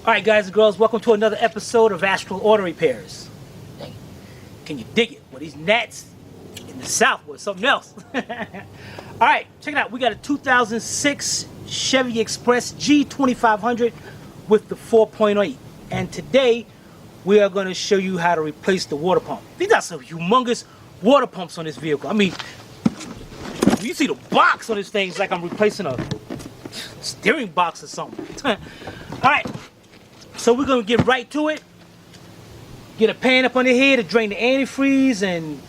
Alright guys and girls, welcome to another episode of Astral Auto Repairs. Can you dig it? Well, these gnats in the south was something else. Alright, check it out. We got a 2006 Chevy Express G2500 with the 4.8. And today, we are going to show you how to replace the water pump. These are some humongous water pumps on this vehicle. I mean, you see the box on this thing, it's like I'm replacing a steering box or something. Alright. So we're going to get right to it. Get a pan up under here to drain the antifreeze and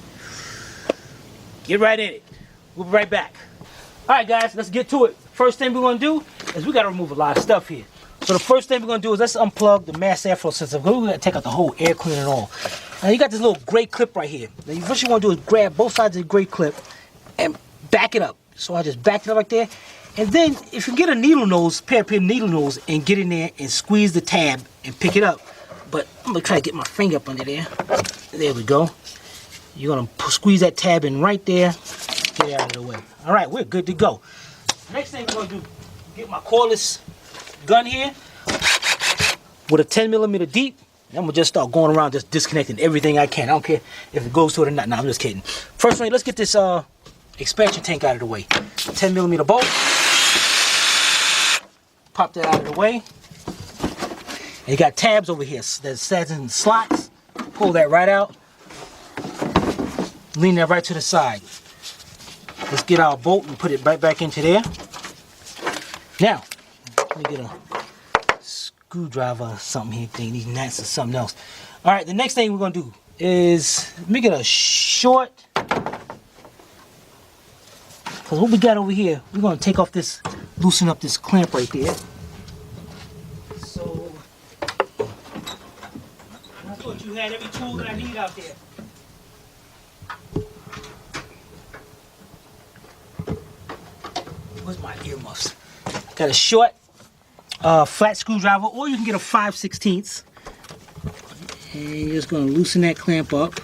get right in it. We'll be right back. Alright guys, let's get to it. First thing we're going to do is we got to remove a lot of stuff here. So the first thing we're going to do is let's unplug the mass airflow system. We're going to take out the whole air cleaner and all. Now you got this little gray clip right here. Now what you want to do is grab both sides of the gray clip and back it up. So I just backed it up right there. And then, if you get a needle nose, pair of needle nose, and get in there and squeeze the tab and pick it up. But I'm going to try to get my finger up under there. There we go. You're going to squeeze that tab in right there. Get it out of the way. All right, we're good to go. Next thing we're going to do, get my cordless gun here with a 10mm deep. And I'm going to just start going around just disconnecting everything I can. I don't care if it goes to it or not. No, I'm just kidding. First thing, let's get this expansion tank out of the way. 10mm bolt. Pop that out of the way. And you got tabs over here that says in slots. Pull that right out. Lean that right to the side. Let's get our bolt and put it right back into there. Now, let me get a screwdriver or something here. Thing these gnats or something else. All right, the next thing we're gonna do is let me get a short. Because what we got over here, we're gonna take off this, loosen up this clamp right there. So, I thought you had every tool that I need out there. Where's my earmuffs? Got a short, flat screwdriver, or you can get a 5/16. And you're just gonna loosen that clamp up.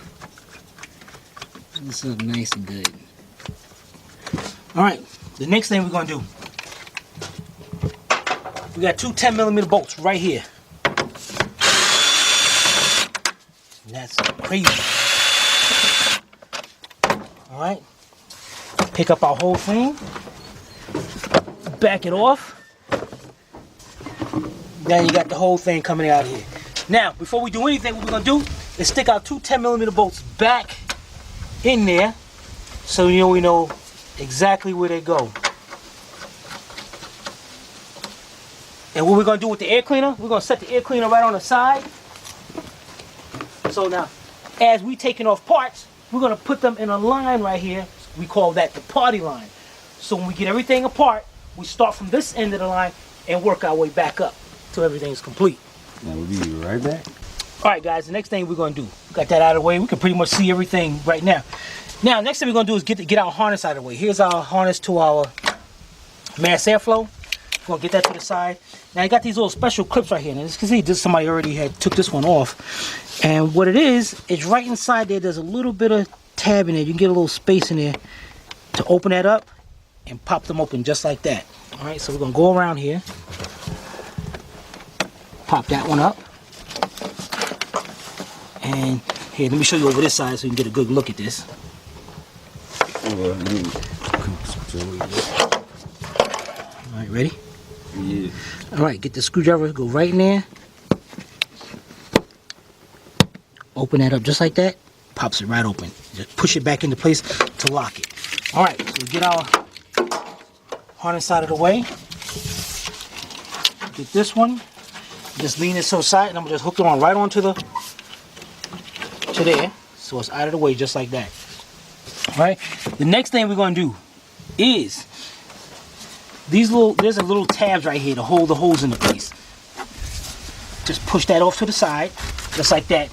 Loosen up nice and good. All right, the next thing we're gonna do, we got two 10mm bolts right here. That's crazy. All right, pick up our whole thing, back it off. Now you got the whole thing coming out here. Now, before we do anything, what we're gonna do is stick our two 10mm bolts back in there, so we know exactly where they go. And what we're going to do with the air cleaner, we're going to set the air cleaner right on the side. So now, as we taking off parts, we're going to put them in a line right here. We call that the party line. So when we get everything apart, we start from this end of the line and work our way back up till everything's complete. Now we'll be right back. Alright guys, the next thing we're going to do, got that out of the way, we can pretty much see everything right now. Now, next thing we're going to do is get our harness out of the way. Here's our harness to our mass airflow. We're going to get that to the side. Now, you got these little special clips right here. And as you can see, somebody already took this one off. And what it is right inside there, there's a little bit of tab in there. You can get a little space in there to open that up and pop them open just like that. All right, so we're going to go around here. Pop that one up. And here, let me show you over this side so you can get a good look at this. Alright, ready? Yeah. Alright, get the screwdriver, go right in there. Open that up just like that. Pops it right open. Just push it back into place to lock it. Alright, so we get our harness out of the way. Get this one. Just lean it to the side and I'm gonna just hook it on right onto to there. So it's out of the way just like that. Right. The next thing we're going to do is there's a little tabs right here to hold the holes into place. Just push that off to the side, just like that.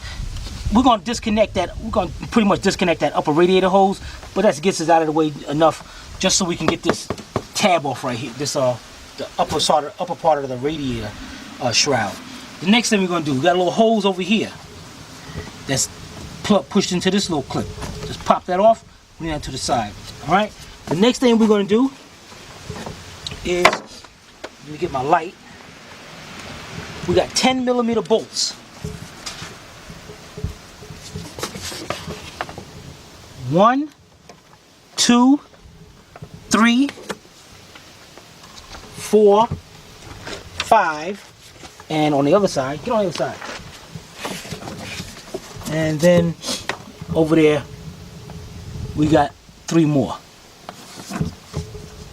We're going to disconnect that. We're going to pretty much disconnect that upper radiator hose, but that gets us out of the way enough just so we can get this tab off right here. This the upper part of the radiator shroud. The next thing we're going to do, we got a little hose over here that's pushed into this little clip. Just pop that off. Lean that to the side. All right. The next thing we're going to do is, let me get my light. we got 10mm bolts. 1, 2, 3, 4, 5, and on the other side, get on the other side. And then over there, we got 3 more.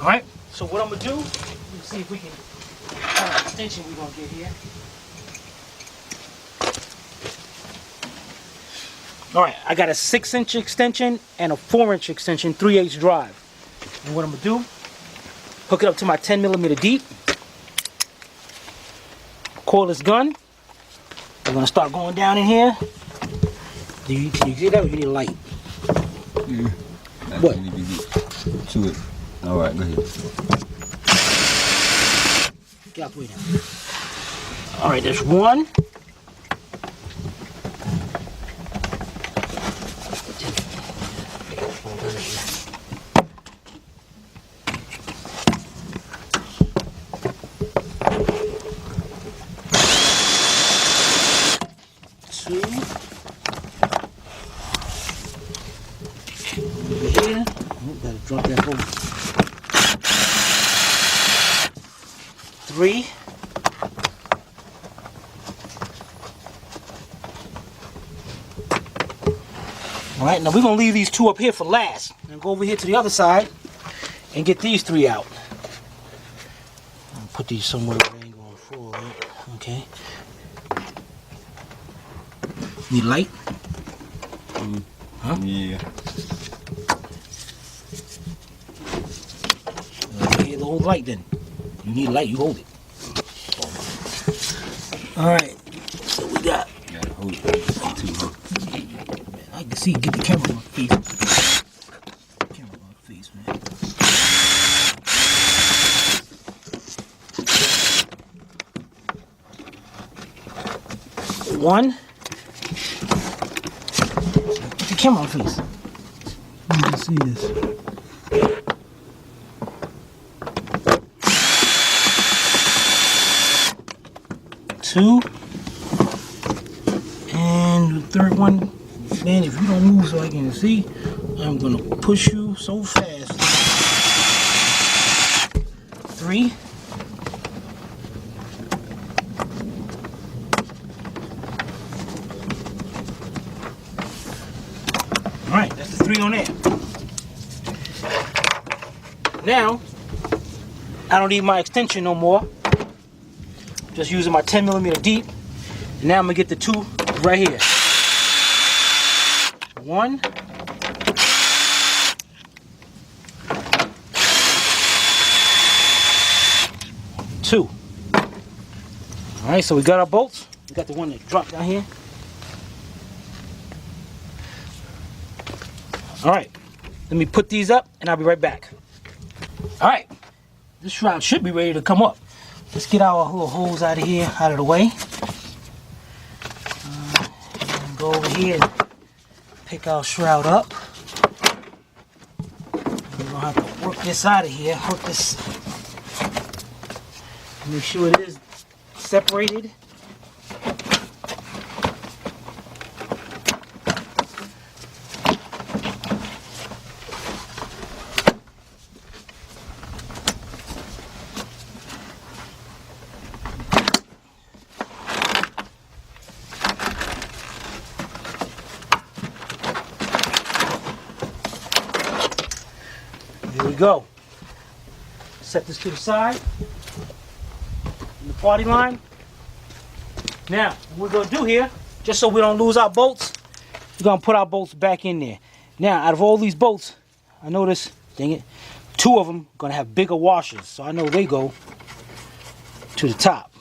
All right, so what I'm gonna do, let's see if we can, what extension we're gonna get here. All right, I got a 6-inch extension and a 4-inch extension, 3/8 drive. And what I'm gonna do, hook it up to my 10mm deep, cordless gun. We're gonna start going down in here. Can you see that, or you need a light? Yeah. What? You need to get to it. All right, go ahead. Get out the way now. All right, there's 1. Drop that hole. 3. All right, now we're gonna leave these 2 up here for last, and go over here to the other side and get these 3 out. I'll put these somewhere where they ain't gonna fall. Right? Okay. Need light? Huh? Yeah. Hold light then. You need light, you hold it. Alright, so we got. Yeah, hold it. I can see, get the camera on my face. Camera on my face, man. One. Get the camera on my face. You can see this. 2, and the 3rd one, man, if you don't move so I can see, I'm gonna push you so fast. 3, all right, that's the 3 on there. Now, I don't need my extension no more. Just using my 10mm deep. And now I'm gonna get the 2 right here. 1. 2. All right, so we got our bolts. We got the one that dropped down here. All right, let me put these up and I'll be right back. All right, this shroud should be ready to come up. Let's get our little holes out of here, out of the way. And go over here and pick our shroud up. We're gonna have to work this out of here, hook this, make sure it is separated. There we go. Set this to the side. In the party line. Now, what we're going to do here, just so we don't lose our bolts, we're going to put our bolts back in there. Now, out of all these bolts, I notice, dang it, 2 of them are going to have bigger washers. So I know they go to the top.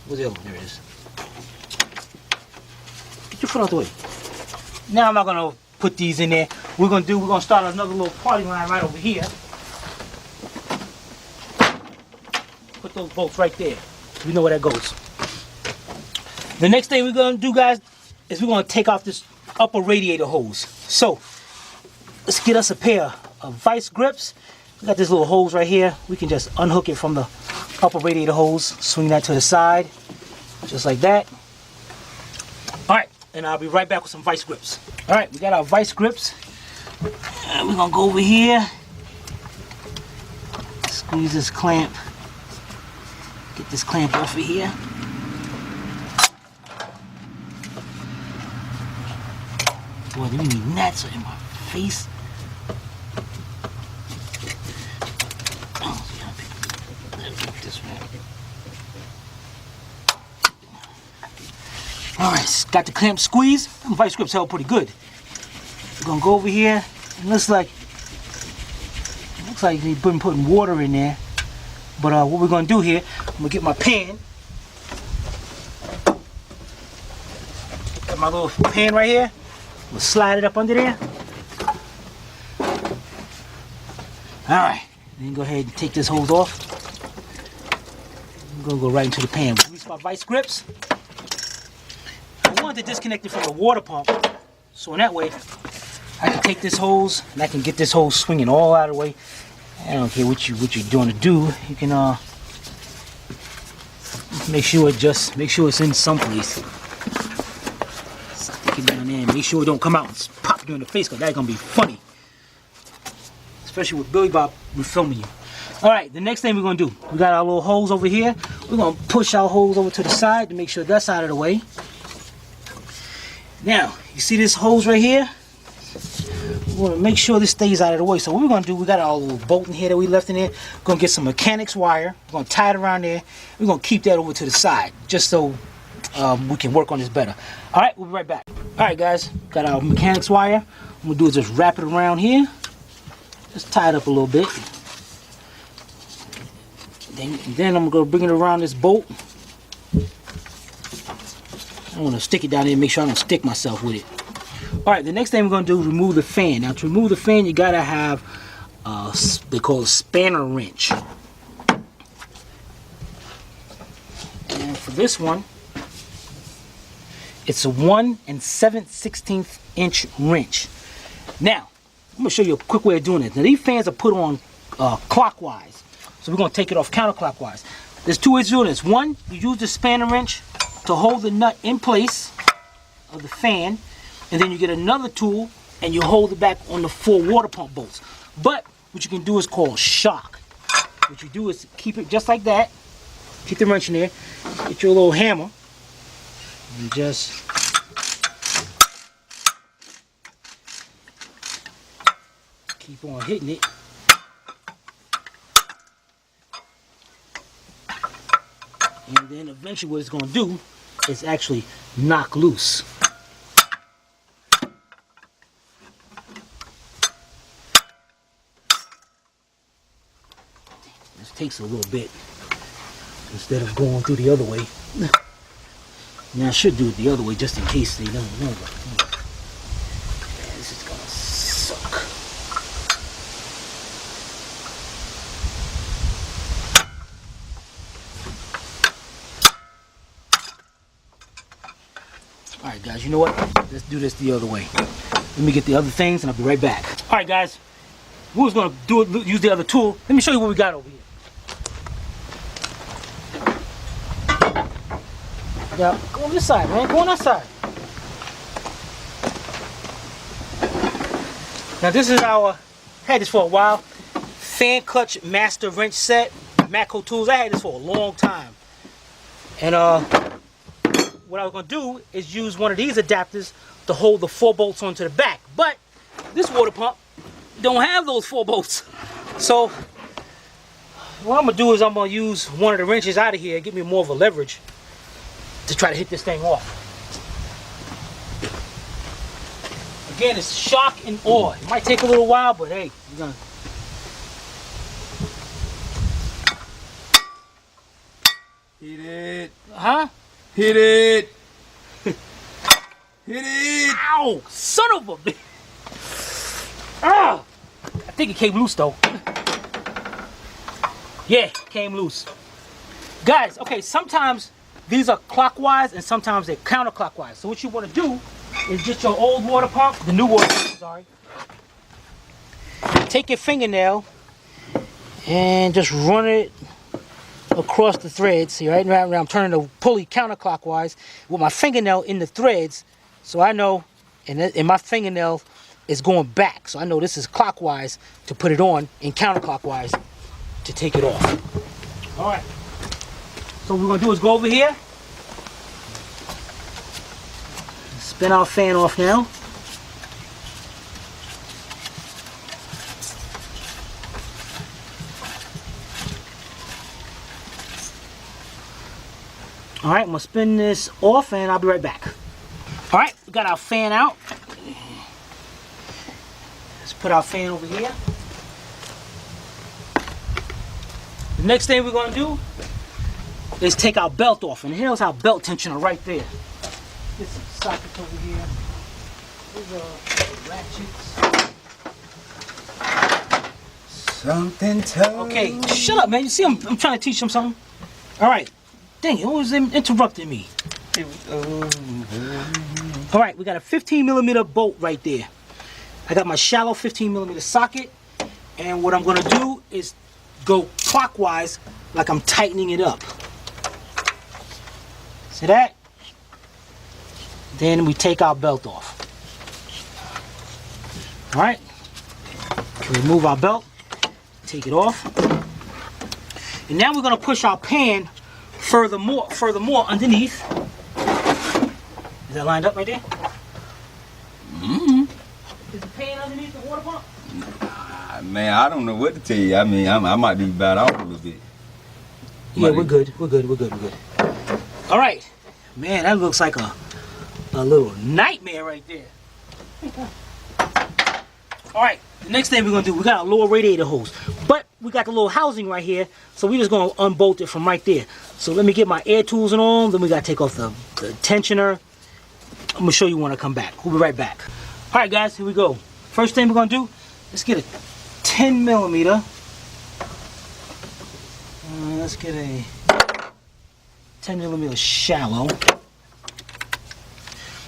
Where's the other one? There it is. Get your foot out the way. Now I'm not going to put these in there. We're going to start another little party line right over here. Put those bolts right there. We know where that goes. The next thing we're going to do, guys, is we're going to take off this upper radiator hose. So, let's get us a pair of vice grips. We got this little hose right here. We can just unhook it from the upper radiator hose, swing that to the side, just like that. All right, and I'll be right back with some vice grips. All right, we got our vice grips. And we're gonna go over here, squeeze this clamp, get this clamp off of here. Boy, do you need gnats in my face? Alright, got the clamp squeezed. Them vice grips held pretty good. We're gonna go over here. It looks like they've been putting water in there. But what we're gonna do here, I'm gonna get my pan. Got my little pan right here. I'm gonna slide it up under there. Alright, then go ahead and take this hose off. I'm gonna go right into the pan. Release my vice grips. I wanted to disconnect it from the water pump, so in that way I can take this hose and I can get this hose swinging all out of the way. I don't care what you're doing to do. You can make sure it's in some place. Stick it down there and make sure it don't come out and pop you in the face, because that's gonna be funny, especially with Billy Bob filming you. All right, the next thing we're gonna do, we got our little hose over here. We're gonna push our hose over to the side to make sure that's out of the way. Now, you see this hose right here? We want to make sure this stays out of the way. So what we're going to do, we got our little bolt in here that we left in there. We're going to get some mechanics wire. We're going to tie it around there. We're going to keep that over to the side, just so we can work on this better. All right, we'll be right back. All right, guys, got our mechanics wire. What we'll do is just wrap it around here. Just tie it up a little bit. Then I'm going to bring it around this bolt. I want to stick it down there and make sure I don't stick myself with it. Alright, the next thing we're going to do is remove the fan. Now, to remove the fan, you got to have, they call it a spanner wrench. And for this one, it's a 1 7/16 inch wrench. Now, I'm going to show you a quick way of doing it. Now, these fans are put on clockwise. So we're going to take it off counterclockwise. There's two ways to do this. One, you use the spanner wrench to hold the nut in place of the fan, and then you get another tool and you hold it back on the 4 water pump bolts. But what you can do is called shock. What you do is keep it just like that, keep the wrench in there, get your little hammer, and just keep on hitting it. And then eventually what it's going to do is actually knock loose. This takes a little bit instead of going through the other way. Now I should do it the other way just in case they don't know. But this is going to suck. Alright guys, you know what? Let's do this the other way. Let me get the other things and I'll be right back. Alright guys, we was going to use the other tool. Let me show you what we got over here. Yeah, go on this side, man. Go on that side. Now this is our, had this for a while, fan clutch master wrench set, Matco tools. I had this for a long time. And what I was going to do is use one of these adapters to hold the 4 bolts onto the back. But this water pump don't have those 4 bolts. So what I'm going to do is I'm going to use one of the wrenches out of here and give me more of a leverage to try to hit this thing off. Again, it's shock and awe. It might take a little while, but hey, we're going to... Hit it. Huh? Hit it. Hit it. Ow! Son of a bitch! Ah! I think it came loose though. Yeah, came loose. Guys, okay, sometimes these are clockwise and sometimes they're counterclockwise. So what you want to do is get your old water pump, the new water pump, sorry. Take your fingernail and just run it across the threads. See, right now I'm turning the pulley counterclockwise with my fingernail in the threads, so I know, and my fingernail is going back, so I know this is clockwise to put it on and counterclockwise to take it off. All right. So what we're gonna do is go over here, spin our fan off now. All right, I'm gonna spin this off and I'll be right back. All right, we got our fan out. Let's put our fan over here. The next thing we're gonna do is take our belt off, and here's our belt tensioner right there. Get some sockets over here. These are ratchets. Something told. Okay, shut up, man. You see, I'm trying to teach them something. All right. Dang it, always interrupting me. All right, we got a 15mm bolt right there. I got my shallow 15mm socket, and what I'm gonna do is go clockwise like I'm tightening it up. See that? Then we take our belt off. All right, remove our belt, take it off. And now we're gonna push our pan furthermore underneath. Is that lined up right there? Mm-hmm. Is the pan underneath the water pump? Man, I don't know what to tell you. I mean, I might be bad off a little bit. Yeah, we're good. We're good. All right. Man, that looks like a little nightmare right there. All right. The next thing we're going to do, we got a lower radiator hose. But we got the little housing right here, so we're just going to unbolt it from right there. So let me get my air tools and all. Then we got to take off the tensioner. I'm going to show you when I come back. We'll be right back. All right, guys, here we go. First thing we're going to do, let's get a 10mm. Let's get a 10mm shallow.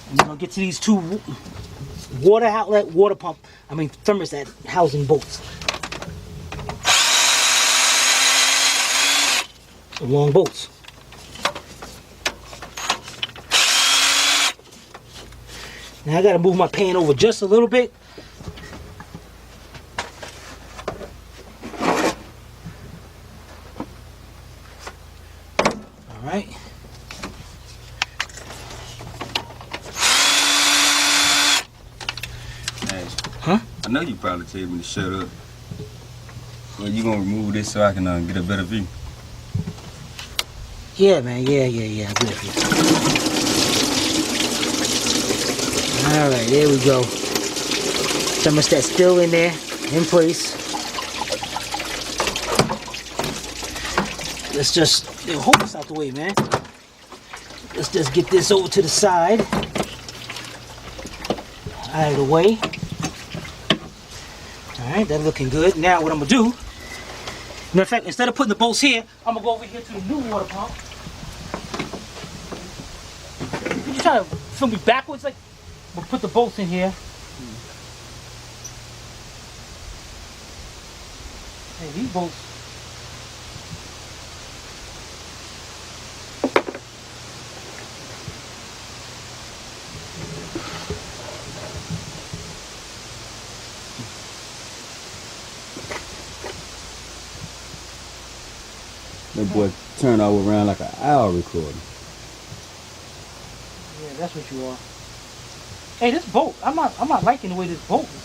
And we're going to get to these two water outlet, thermostat housing bolts. Long bolts. Now I got to move my pan over just a little bit. All right. Huh? I know you probably tell me to shut up. Well, you gonna remove this so I can get a better view? Yeah, man. Yeah. I'm with you. All right, there we go. Thermostat still in there, in place. Let's just hold this out the way, man. Let's just get this over to the side. Out of the way. Alright, that's looking good. Now what I'm gonna do, matter of fact, instead of putting the bolts here, I'm gonna go over here to the new water pump. You trying to film me backwards? Like, we'll put the bolts in here. Hey, these bolts. That boy turned all around like an owl recording. Yeah, that's what you are. Hey, this bolt, I'm not liking the way this bolt is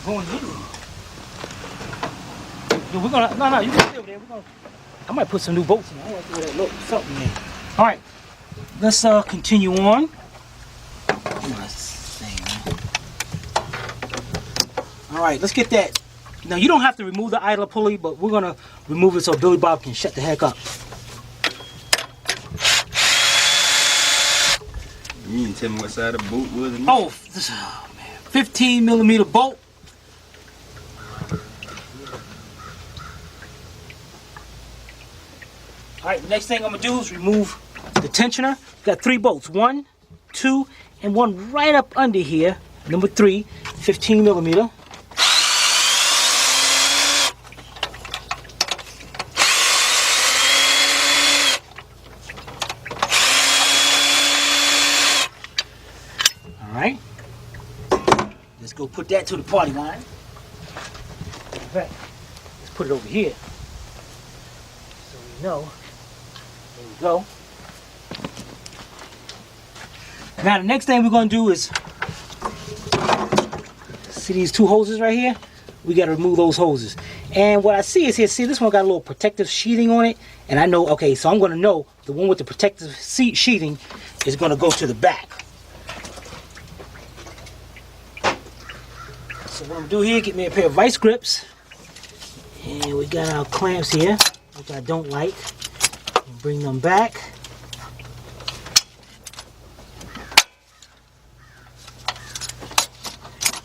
going in. Yo, we're gonna, no, you can stay over there. I might put some new bolts in there. I like the way that looks. Something there. All right, let's continue on. All right, let's get that. Now you don't have to remove the idler pulley, but we're gonna remove it so Billy Bob can shut the heck up. You didn't tell me what side of the bolt was. Oh man, 15mm bolt. All right, the next thing I'm gonna do is remove the tensioner. Got 3 bolts, 1, 2, and 1 right up under here. Number 3, 15mm. go put that to the party line. In fact, let's put it over here. So we know. There we go. Now the next thing we're going to do is, see these two hoses right here? We got to remove those hoses. And what I see is here, see this one got a little protective sheathing on it. And I know, okay, so I'm going to know the one with the protective sheathing is going to go to the back. So what I'm going to do here, get me a pair of vice grips. And we got our clamps here, which I don't like. Bring them back.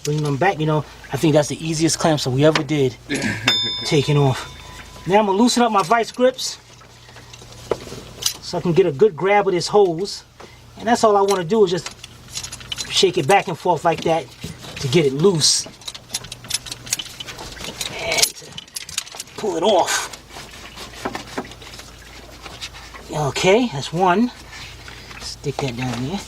Bring them back, you know, I think that's the easiest clamps that we ever did taking off. Now I'm going to loosen up my vice grips so I can get a good grab of this hose. And that's all I want to do is just shake it back and forth like that to get it loose. And to pull it off. Okay, that's one. Stick that down there.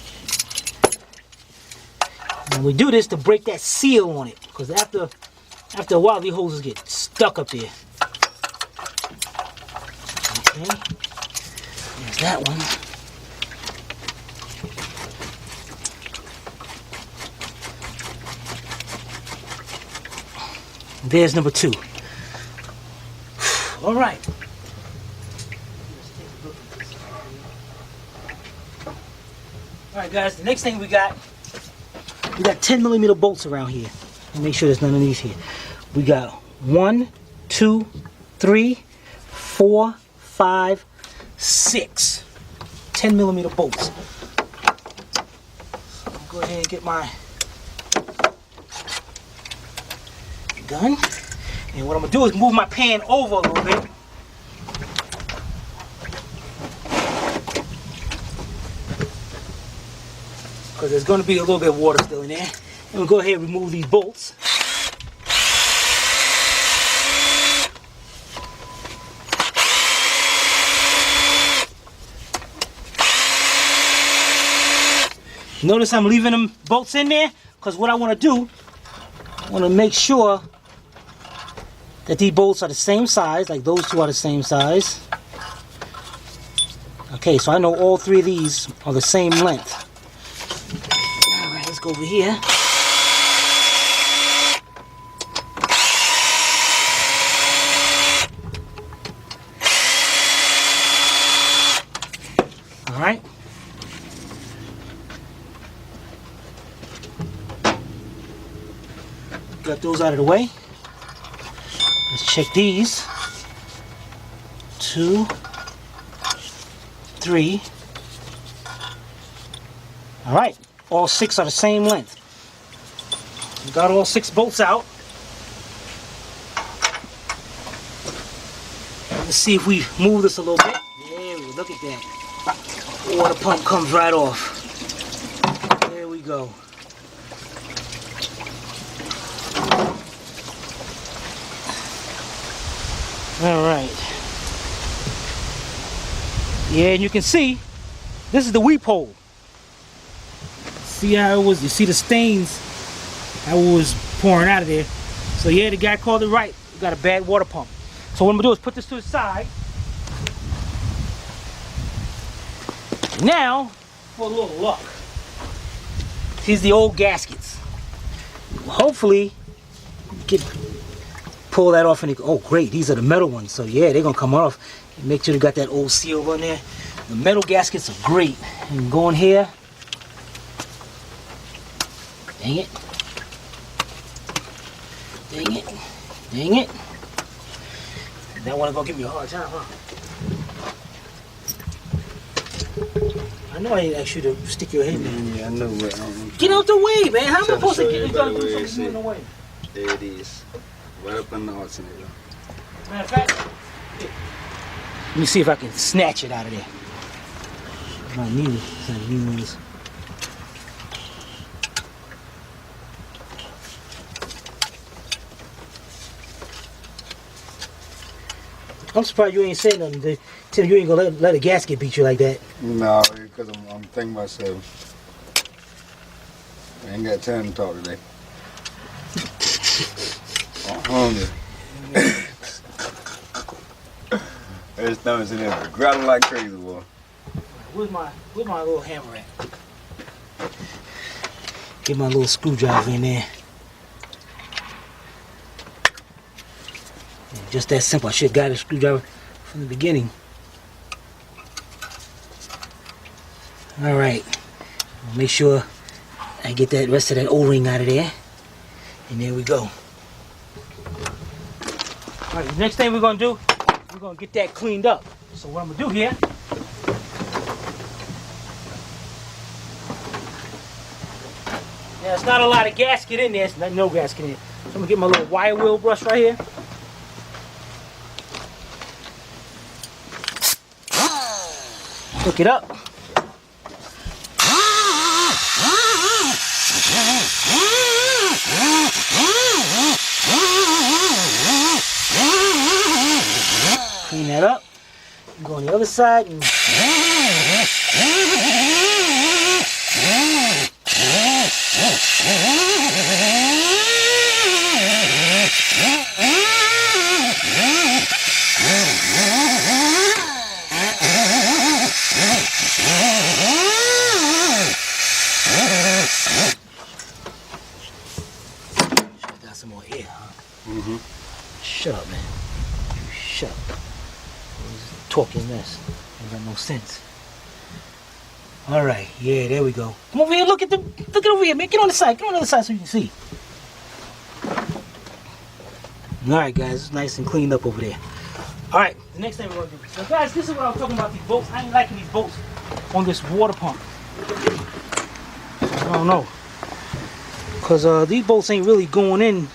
And we do this to break that seal on it, because after a while these hoses get stuck up there. Okay, there's that one. There's number two. All right. All right, guys. The next thing we got 10mm bolts around here. Make sure there's none of these here. We got 1, 2, 3, 4, 5, 6 10mm bolts. So I'll go ahead and get my gun. And what I'm gonna do is move my pan over a little bit. Because there's going to be a little bit of water still in there. And we'll go ahead and remove these bolts. Notice I'm leaving them bolts in there because what I want to do, I want to make sure that these bolts are the same size, like those two are the same size. Okay, so I know all three of these are the same length. Alright, let's go over here. Alright. Got those out of the way. Let's check these. 2, 3. All right, all 6 are the same length. We got all 6 bolts out. Let's see if we move this a little bit. There we go, look at that. Water pump comes right off. There we go. All right. Yeah, and you can see, this is the weep hole. See how it was, you see the stains, how it was pouring out of there. So yeah, the guy called it right. We got a bad water pump. So what I'm gonna do is put this to the side. Now, for a little luck. Here's the old gaskets. Hopefully, pull that off and oh great, these are the metal ones. So yeah, they're gonna come off. Make sure you got that old seal on there. The metal gaskets are great. And go in here. Dang it. Dang it. Dang it. That one gonna give me a hard time, huh? I know I ain't asked you to stick your head in. Yeah, I know, but get out the way, man. How am I supposed to get do something in the way? There it is. Right up in the alternator. Matter of fact, let me see if I can snatch it out of there. My knee, knees. I'm surprised you ain't saying nothing. Tim, you ain't gonna let a gasket beat you like that. No, because I'm thinking myself. I ain't got time to talk today. I'm hungry. There's stomach's in there growling like crazy, boy. Where's my little hammer at? Get my little screwdriver in there. Yeah, just that simple. I should have got a screwdriver from the beginning. All right. Make sure I get that rest of that O-ring out of there. And there we go. All right, the next thing we're gonna do, we're gonna get that cleaned up. So what I'm gonna do here, there's not a lot of gasket in there. There's no gasket in it. So I'm gonna get my little wire wheel brush right here. Hook it up. Clean that up. Go on the other side and got some more air, huh? Mm-hmm. Shut up, man. You shut up. Talking mess. Ain't got no sense. All right, yeah, there we go. Come over here, look it over here, man. Get on the side, get on the other side so you can see. All right, guys, it's nice and cleaned up over there. All right, the next thing we're gonna do. So, guys, this is what I was talking about, these bolts. I ain't liking these bolts on this water pump. I don't know, cause these bolts ain't really going in.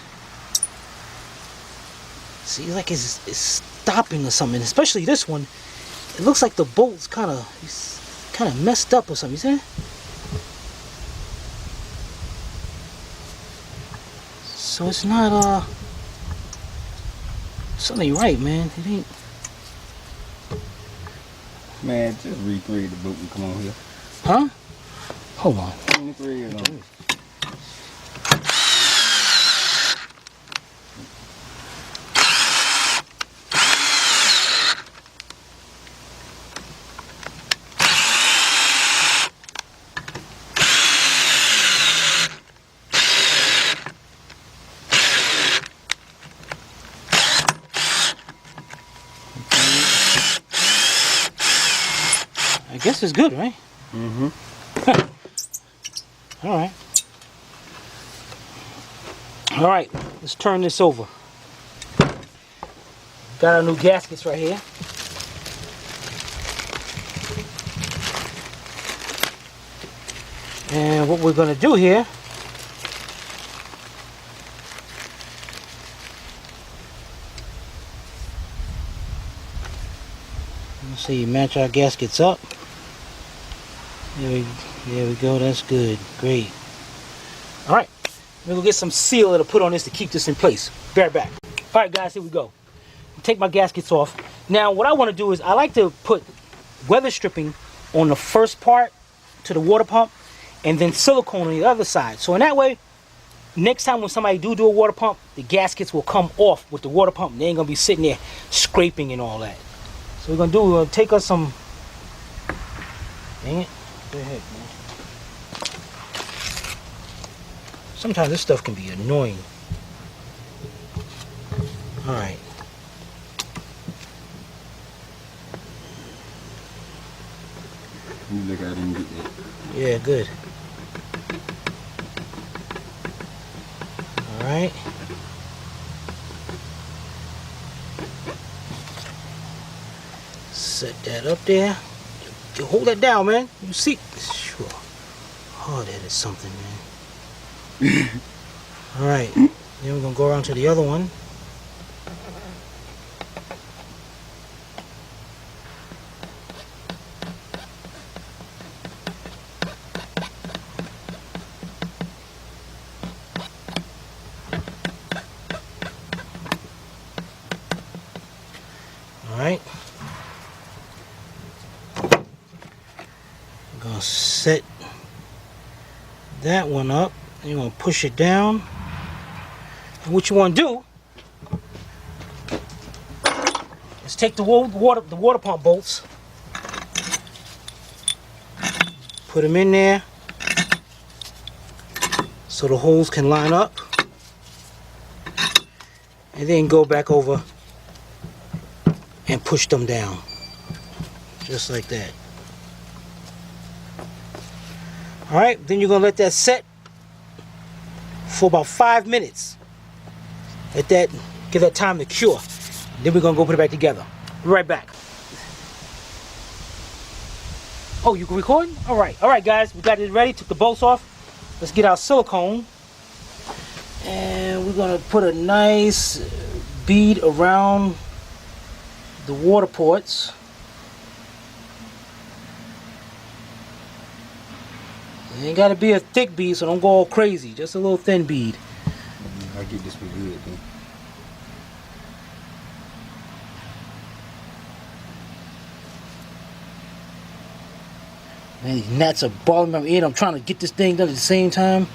See, like it's stopping or something. Especially this one, it looks like the bolt's kind of messed up or something. You see that? So it's not something ain't right, man. It ain't. Man, just re-thread the boot and come on here. Huh? Hold on. Re-thread it on. I guess it's good, right? Mm-hmm. All right. All right, let's turn this over. Got our new gaskets right here. And what we're gonna do here, let's see, match our gaskets up. There we go, that's good, great. All right, we'll get some sealer to put on this to keep this in place. Be right back. All right, guys, here we go. Take my gaskets off. Now, what I want to do is I like to put weather stripping on the first part to the water pump and then silicone on the other side. So in that way, next time when somebody do a water pump, the gaskets will come off with the water pump. They ain't going to be sitting there scraping and all that. So we're going to take us some... Dang it. Go ahead, man. Sometimes this stuff can be annoying. All right. You look at it and get that. Yeah, good. All right. Set that up there. You hold that down, man. You see, sure. Hard-headed something, man. All right. Then we're gonna go around to the other one. All right. I'm gonna set that one up. You're gonna push it down. And what you want to do is take the water pump bolts, put them in there so the holes can line up, and then go back over and push them down, just like that. All right, then you're gonna let that set for about 5 minutes. Let that, give that time to cure. Then we're gonna go put it back together. Be right back. Oh, you can record? All right, guys, we got it ready. Took the bolts off. Let's get our silicone, and we're gonna put a nice bead around the water ports. It ain't gotta be a thick bead, so don't go all crazy. Just a little thin bead. I'll get this one good then. Man, these gnats are balling my ear. I'm trying to get this thing done at the same time.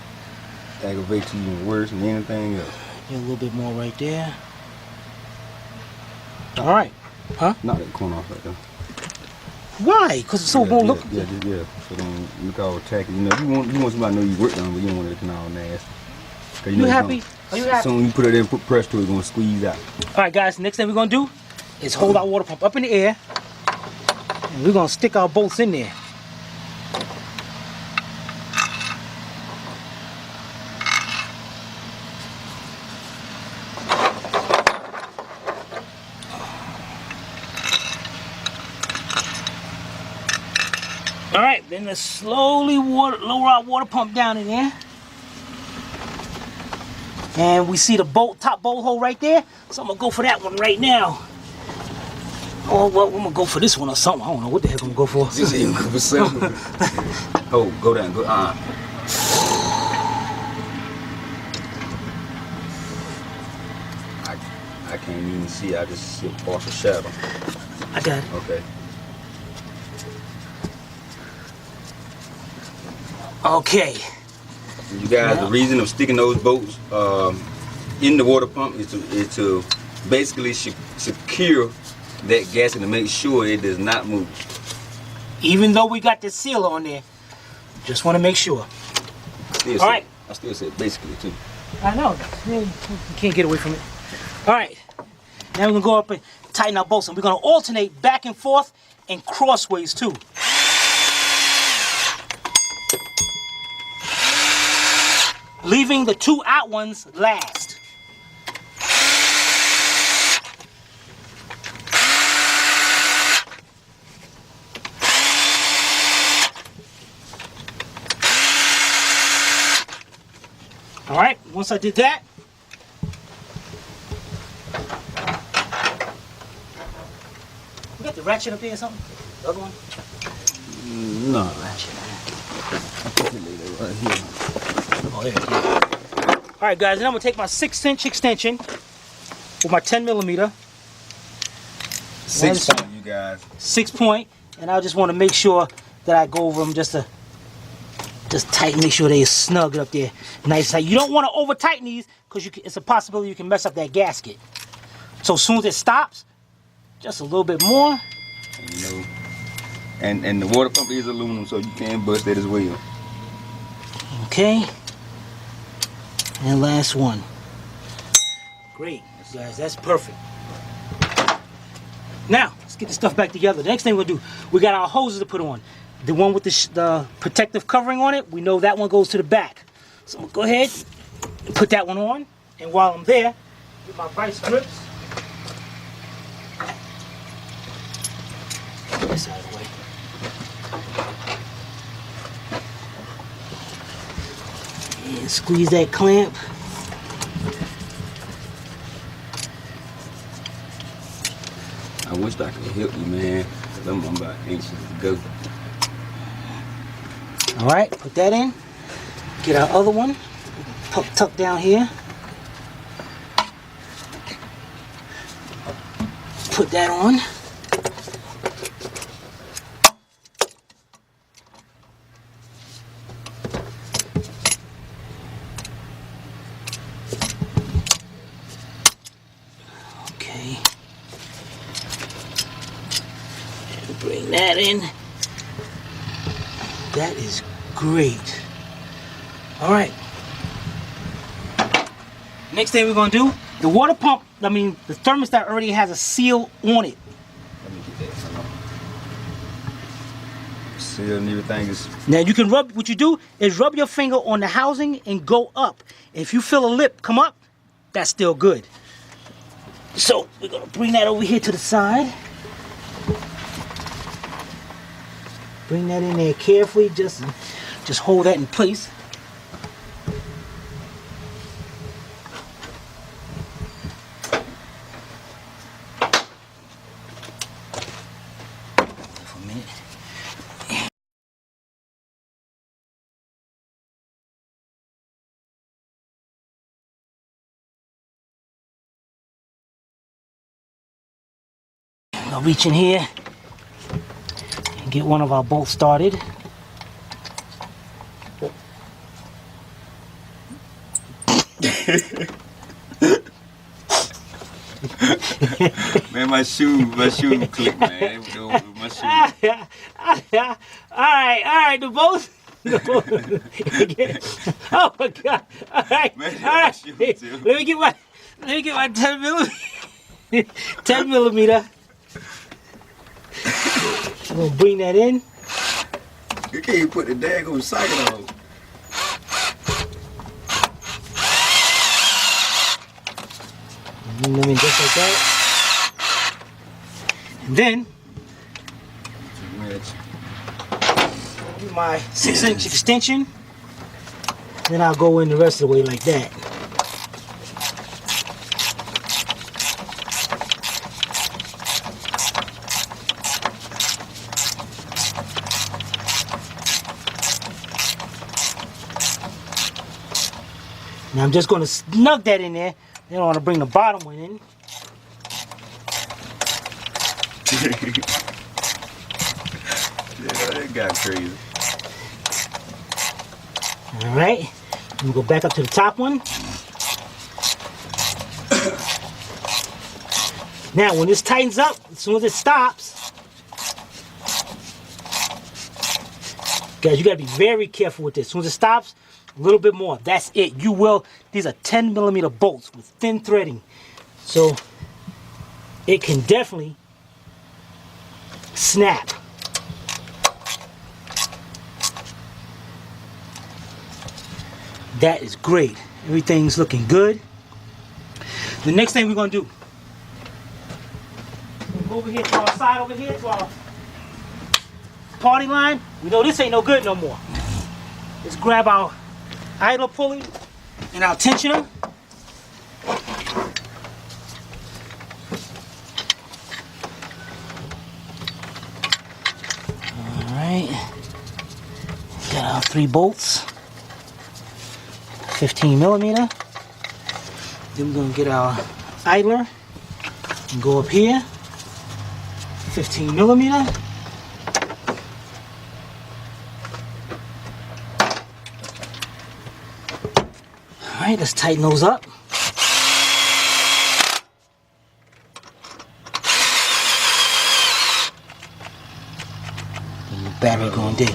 Aggravates you even worse than anything else. Get a little bit more right there. All right. Huh? Knock that corner off right there. Why? Because it's so won't look. Yeah. So don't look all tacky. You know, you want somebody to know you worked on it, but you don't want it looking all nasty. You happy? Are you happy? Soon you put it in, put pressure to it, it's gonna squeeze out. All right, guys. Next thing we're gonna do is hold our water pump up in the air, and we're gonna stick our bolts in there. All right, then let's slowly lower our water pump down in there. And we see the top bolt hole right there. So I'm gonna go for that one right now. Oh, well, I'm gonna go for this one or something. I don't know what the heck I'm gonna go for. This ain't good for something. Oh, go down, go, I can't even see, I just see a partial shadow. I got it. Okay. Okay. You guys, the reason I'm sticking those bolts in the water pump is to basically secure that gasket to make sure it does not move. Even though we got the sealer on there, just want to make sure. All right. I still said basically too. I know. You can't get away from it. All right. Now we're gonna go up and tighten our bolts, and we're gonna alternate back and forth and crossways too. Leaving the two out ones last. All right, once I did that, we got the ratchet up there or something? The other one? No. Ratchet. Right here. Oh, yeah. All right, guys, and I'm gonna take my 6-inch extension with my 10mm. 6 point, you guys. 6 point, and I just want to make sure that I go over them just tighten, make sure they snug up there, nice tight. You don't want to over tighten these because it's a possibility you can mess up that gasket. So as soon as it stops, just a little bit more. And the water pump is aluminum, so you can bust that as well. Okay. And last one. Great, guys, that's perfect. Now, let's get the stuff back together. The next thing we'll do, we got our hoses to put on. The one with the protective covering on it, we know that one goes to the back. So I'm gonna go ahead and put that one on. And while I'm there, get my vice grips. Get this out of the way. And squeeze that clamp. I wish I could help you, man. I'm about anxious to go. All right, put that in. Get our other one tucked down here. Put that on. that in. That is great. All right. Next thing we're gonna do, the water pump, the thermostat already has a seal on it. Let me get that. Seal and everything is. Now you can rub, what you do is rub your finger on the housing and go up. If you feel a lip come up, that's still good. So we're gonna bring that over here to the side. Bring that in there carefully, just hold that in place. For a minute. I'll reach in here and get one of our bolts started. Man, my shoe clicked, man. My shoe. Alright, the bolts. Oh my god. Alright. Man, Alright. Let me get my 10 millimeter. 10 millimeter. I'm gonna bring that in. You can't even put the daggone socket on. Just like that. And then, do my 6-inch extension. Then I'll go in the rest of the way like that. Now I'm just going to snug that in there. Then I want to bring the bottom one in. Yeah, that got crazy. Alright. We'll go back up to the top one. Now when this tightens up, as soon as it stops, guys, you got to be very careful with this. As soon as it stops, a little bit more. That's it. You will. These are 10 millimeter bolts with thin threading. So it can definitely snap. That is great. Everything's looking good. The next thing we're going to do, we'll go over here to our side over here, to our party line. We know this ain't no good no more. Let's grab our idler pulley and our tensioner. Alright. Got our 3 bolts. 15 millimeter. Then we're going to get our idler and go up here. 15 millimeter. Alright, let's tighten those up. And the battery going dead.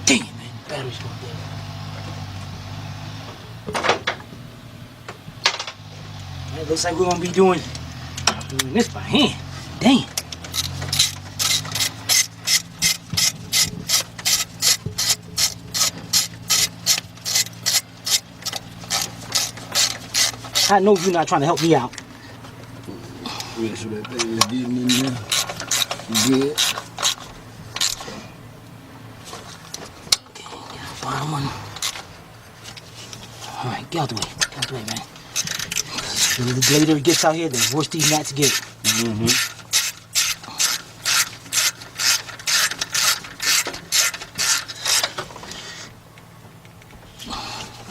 Dang it, man, the battery's going dead. Alright, looks like we're going to be doing this by hand. Dang. I know you're not trying to help me out. Yeah, so that thing is getting in there. Good. Okay, get the bottom one. Alright, get out the way. Get out the way, man. The later it gets out here, the worse these gnats get.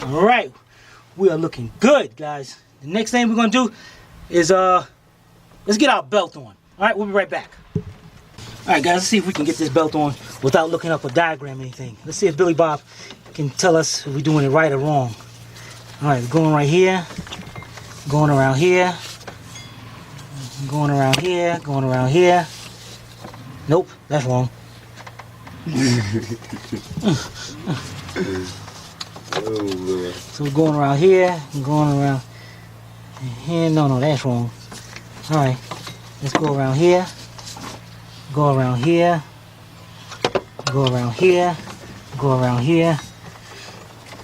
Alright, we are looking good, guys. The next thing we're gonna do is let's get our belt on. Alright, we'll be right back. Alright guys, let's see if we can get this belt on without looking up a diagram or anything. Let's see if Billy Bob can tell us if we're doing it right or wrong. Alright, going right here, going around here, going around here, going around here. Nope, that's wrong. Oh Lord. So we're going around here and going around here. No, that's wrong. All right, let's go around here. Go around here. Go around here. Go around here.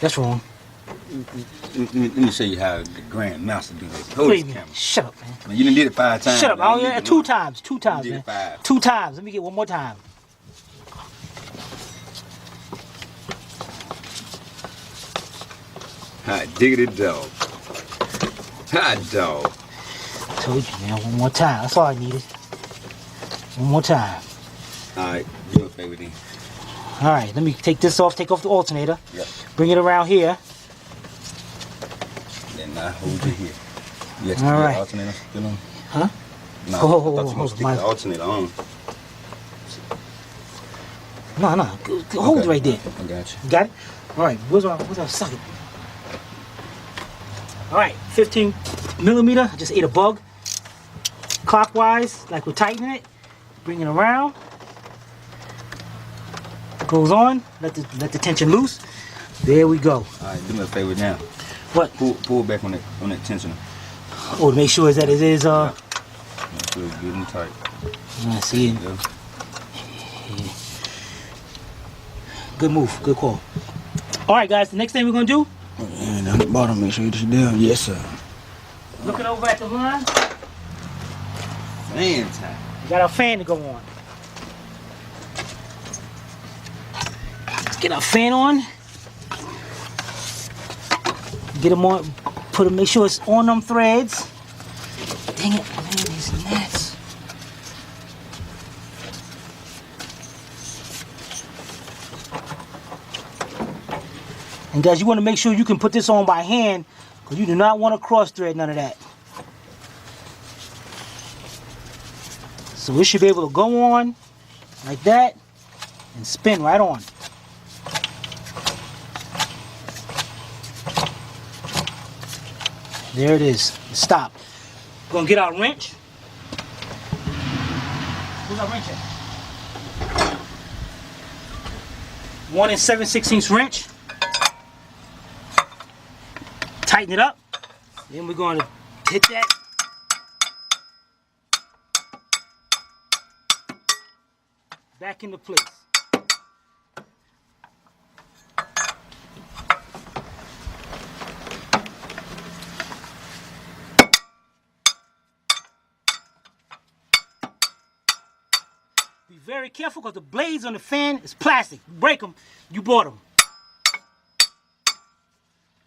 That's wrong. Let me show you how the Grand Master do this. Hold Wait a this minute. camera. Shut up, man. Man, you done did it 5 times. Shut up. man. Oh, You yeah, need to two know. times. Two times, did man. it 5. 2 times. Let me get one more time. Hot diggity dog. Hot dog. Told you, man. One more time. That's all I needed. One more time. Alright, do a favor then. All right. Let me take this off. Take off the alternator. Yep. Bring it around here. Then I hold it here. You got All the right. alternator still on? Huh? No, Hold, I hold, thought you hold, were hold, stick my- the alternator on. No. Hold it Okay. right there. I got you. You got it? All right. Where's our socket? All right. 15 millimeter. I just ate a bug. Clockwise, like we're tightening it. Bring it around. Goes on. Let the tension loose. There we go. Alright, do me a favor now. What? Pull back on that tensioner. Oh, to make sure that it is. Make sure it's good and tight. I see it. Yeah. Good move. Good call. All right, guys. The next thing we're gonna do. And on the bottom, make sure you down. Yes, sir. Looking over at the line. Fan time. We got our fan to go on. Let's get our fan on. Get them on. Put them. Make sure it's on them threads. Dang it, man! These gnats. And guys, you want to make sure you can put this on by hand, because you do not want to cross thread none of that. So it should be able to go on like that and spin right on. There it is. Stop. We're gonna get our wrench. Where's our wrench at? 1 7/16 wrench. Tighten it up. Then we're gonna hit that. Back into place. Be very careful because the blades on the fan is plastic. You break them, you bought them.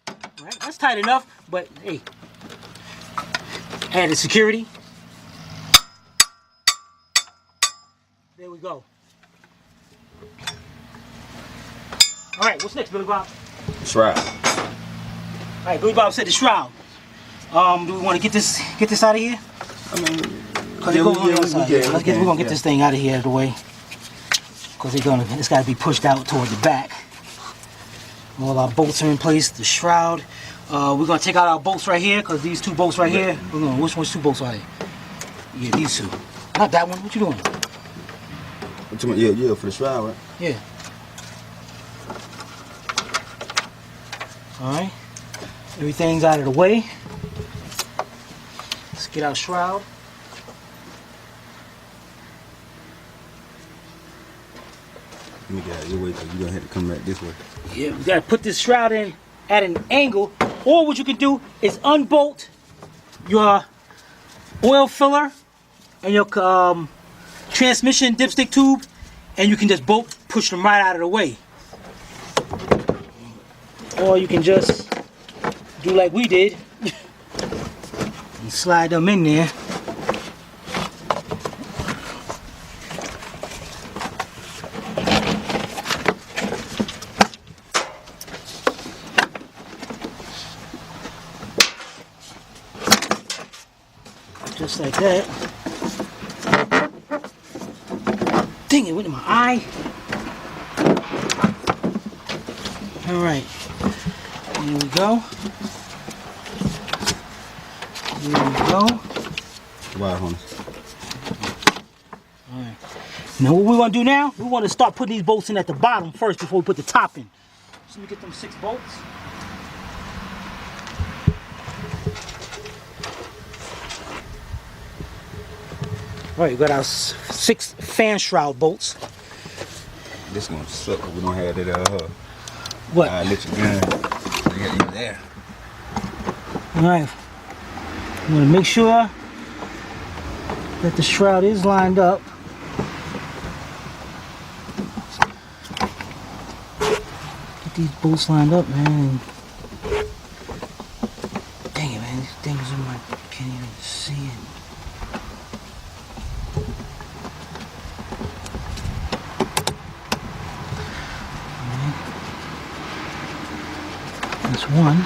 All right, that's tight enough, but hey, added security. There we go. All right, what's next, Billy Bob? Shroud. All right, Billy Bob said the shroud. Do we want to get this out of here? I mean, Cause it goes on the other side. We're gonna get this thing out of here out of the way. Cause it's got to be pushed out toward the back. All our bolts are in place. The shroud. We're gonna take out our bolts right here, cause these 2 bolts right here. Which one's 2 bolts right here? Yeah, these 2. Not that one. What you doing? Yeah, for the shroud, right? Yeah. All right. Everything's out of the way. Let's get our shroud. Let me get out of your way because you're going to have to come back this way. Yeah, we gotta put this shroud in at an angle. Or what you can do is unbolt your oil filler and your transmission dipstick tube, and you can just push them right out of the way. Or you can just do like we did and slide them in there. Just like that. Dang, it went in my eye. All right. Here we go. Here we go. Wire harness. All right. Now what we want to do now, we want to start putting these bolts in at the bottom first before we put the top in. So let me get them 6 bolts. All right, we got our 6 fan shroud bolts. This gonna suck if we don't have that What? let you gun. You got you there. All right. I'm gonna make sure that the shroud is lined up. Get these bolts lined up, man. Dang it, man. These things in my can't even see it. That's one.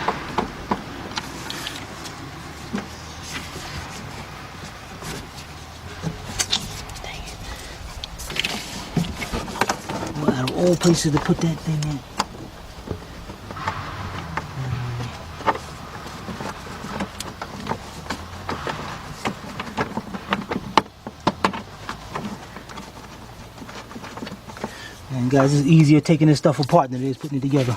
Dang it. Well, out of all places to put that thing in. And guys, it's easier taking this stuff apart than it is putting it together.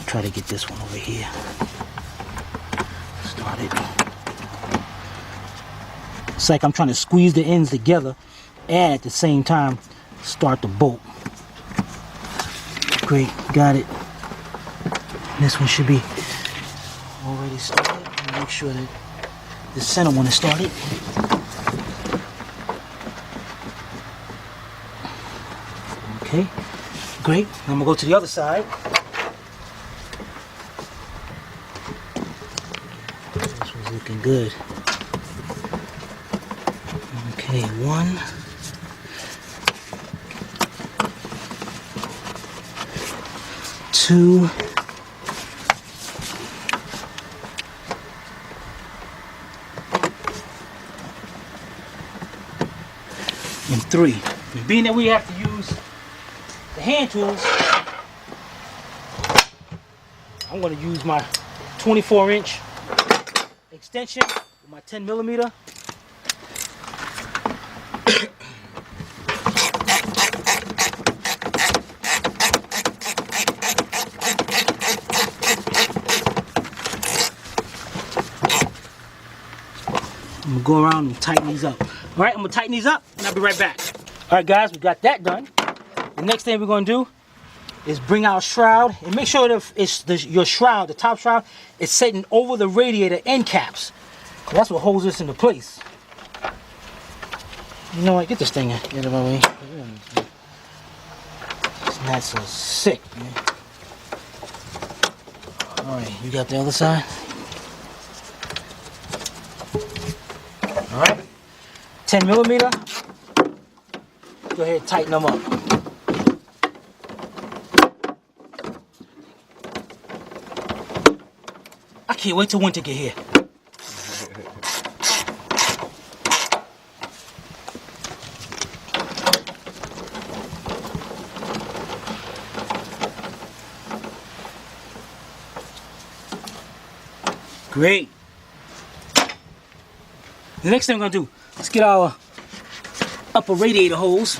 Try to get this one over here started. It's like I'm trying to squeeze the ends together and at the same time start the bolt. Great, got it. This one should be already started. Make sure that the center one is started. Okay, great. I'm gonna go to the other side. Looking good. Okay, 1, 2, and 3. And being that we have to use the hand tools, I'm going to use my 24-inch extension with my 10mm. I'm gonna go around and tighten these up. All right, I'm gonna tighten these up and I'll be right back. All right, guys, we got that done. The next thing we're gonna do is bring our shroud and make sure that your shroud, the top shroud, is sitting over the radiator end caps. That's what holds this into place. You know what? Get this thing out of my way. It's not so sick, man. All right, you got the other side. All right, 10mm. Go ahead and tighten them up. I can't wait till winter get here. Great. The next thing we're gonna do, let's get our upper radiator hose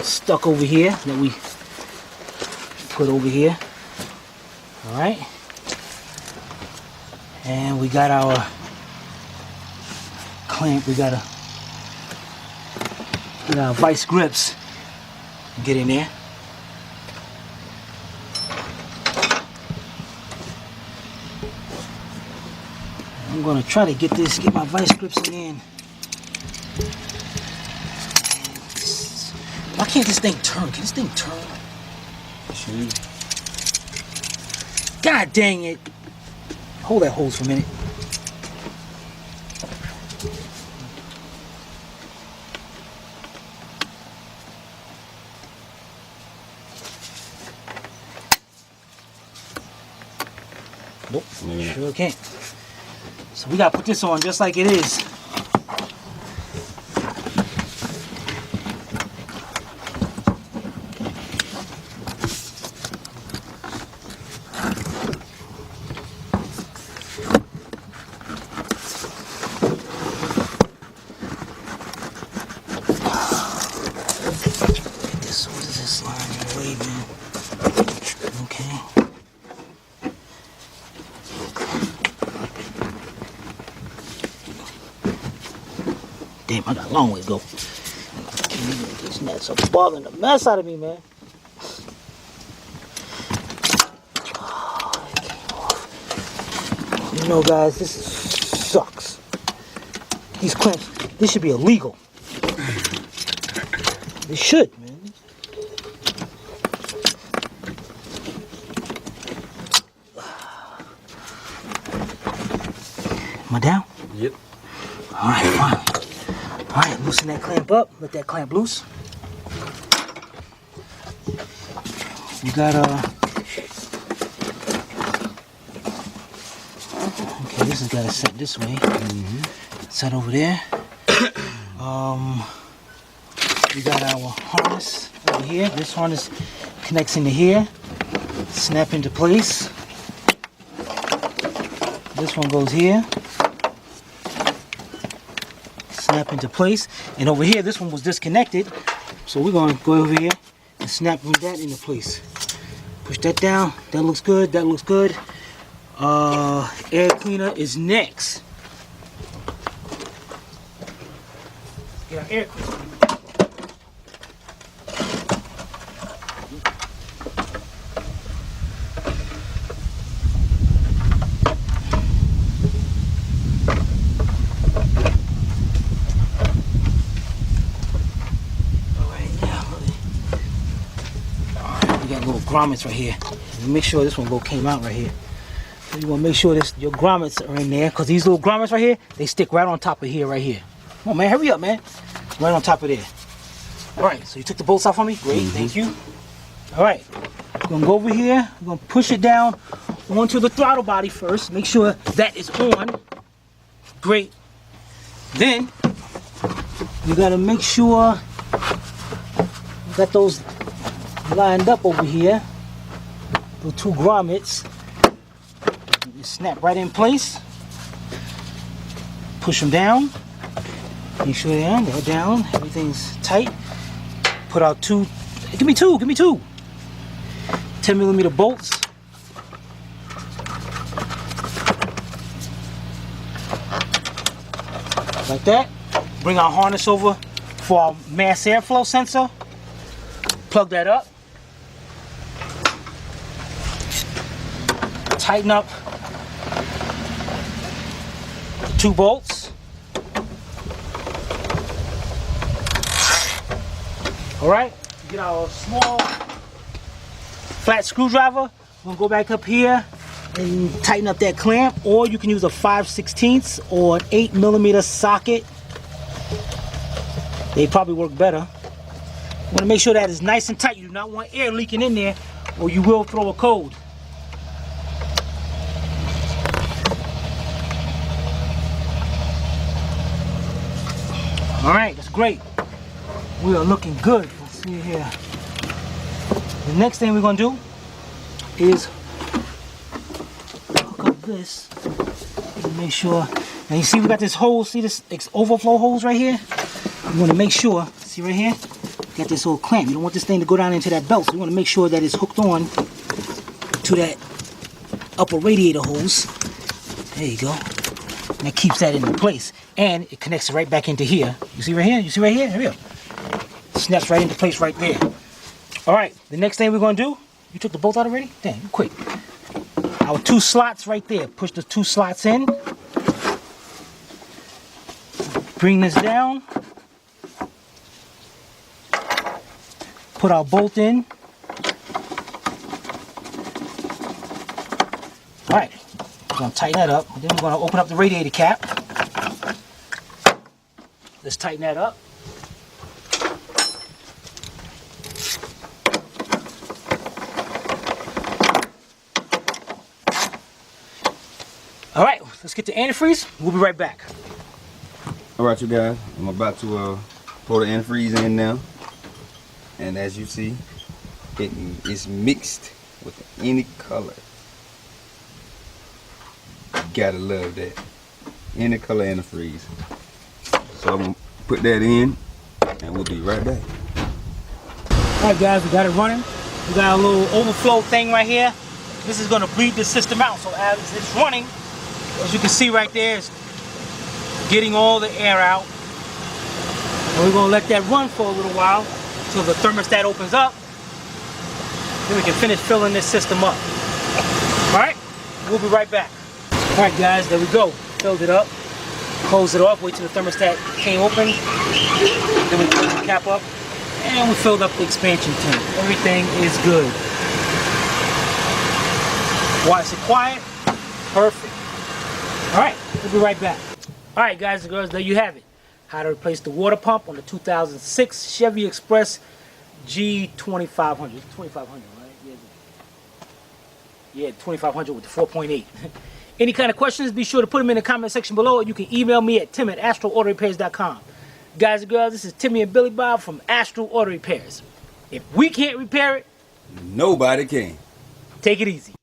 stuck over here that we put over here. All right. And we got our clamp. We got our vice grips. Get in there. I'm gonna try to get my vice grips in. Why can't this thing turn? Can this thing turn? God dang it. Hold that hose for a minute. Nope, sure can't. So we gotta put this on just like it is. damn, I got a long way to go. These nets are bothering the mess out of me, man. You know, guys, this sucks. These clamps, this should be illegal. They should, man. Am I down? Yep. Alright, fine. Alright, loosen that clamp up. Let that clamp loose. You got okay, this has got to set this way. Set over there. We got our harness over here. This harness connects into here. Snap into place. This one goes here. Snap into place. And over here, this one was disconnected. So we're going to go over here and snap that into place. Push that down. That looks good. That looks good. Air cleaner is next. Get our air cleaner. Grommets right here. Make sure this one came out right here. So you want to make sure your grommets are in there, because these little grommets right here, they stick right on top of here, right here. Come on, man, hurry up, man. Right on top of there. All right, so you took the bolts out for me? Great, thank you. All right, we're going to go over here. We're going to push it down onto the throttle body first. Make sure that is on. Great. Then, you got to make sure you got those lined up over here. The two grommets. You snap right in place. Push them down. Make sure they're down. Everything's tight. Put out two. Give me two. 10mm bolts. Like that. Bring our harness over for our mass airflow sensor. Plug that up. Tighten up the two bolts. All right, get our small flat screwdriver. We'll go back up here and tighten up that clamp, or you can use a 5/16 or an 8mm socket. They probably work better. You want to make sure that is nice and tight. You do not want air leaking in there, or you will throw a code. All right, that's great. We are looking good. Let's see here. The next thing we're gonna do is hook up this and make sure. Now you see we got this hole. See this overflow hose right here? You want to make sure. See right here? Got this whole clamp. You don't want this thing to go down into that belt, so you want to make sure that it's hooked on to that upper radiator hose. There you go. And that keeps that into place. And it connects right back into here. You see right here? You see right here? Here we go. Snaps right into place right there. All right, the next thing we're going to do, you took the bolt out already? Damn, quick. Our two slots right there. Push the two slots in. Bring this down. Put our bolt in. All right, we're going to tighten that up. Then we're going to open up the radiator cap. Let's tighten that up. All right, let's get the antifreeze. We'll be right back. All right, you guys, I'm about to pour the antifreeze in now. And as you see, it is mixed with any color. You gotta love that. Any color antifreeze. So I'm gonna put that in and we'll be right back. All right, guys, we got it running. We got a little overflow thing right here. This is gonna bleed the system out. So as it's running, as you can see right there, it's getting all the air out. And we're gonna let that run for a little while until the thermostat opens up. Then we can finish filling this system up. All right, we'll be right back. All right, guys, there we go. Filled it up. Close it off. Wait till the thermostat came open. Then we close the cap up, and we filled up the expansion tank. Everything is good. Why is it quiet? Perfect. All right, we'll be right back. All right, guys and girls, there you have it. How to replace the water pump on the 2006 Chevy Express G2500. It's 2500, right? Yeah, 2500 with the 4.8. Any kind of questions, be sure to put them in the comment section below, or you can email me at tim@astralautorepairs.com. Guys and girls, this is Timmy and Billy Bob from Astral Auto Repairs. If we can't repair it, nobody can. Take it easy.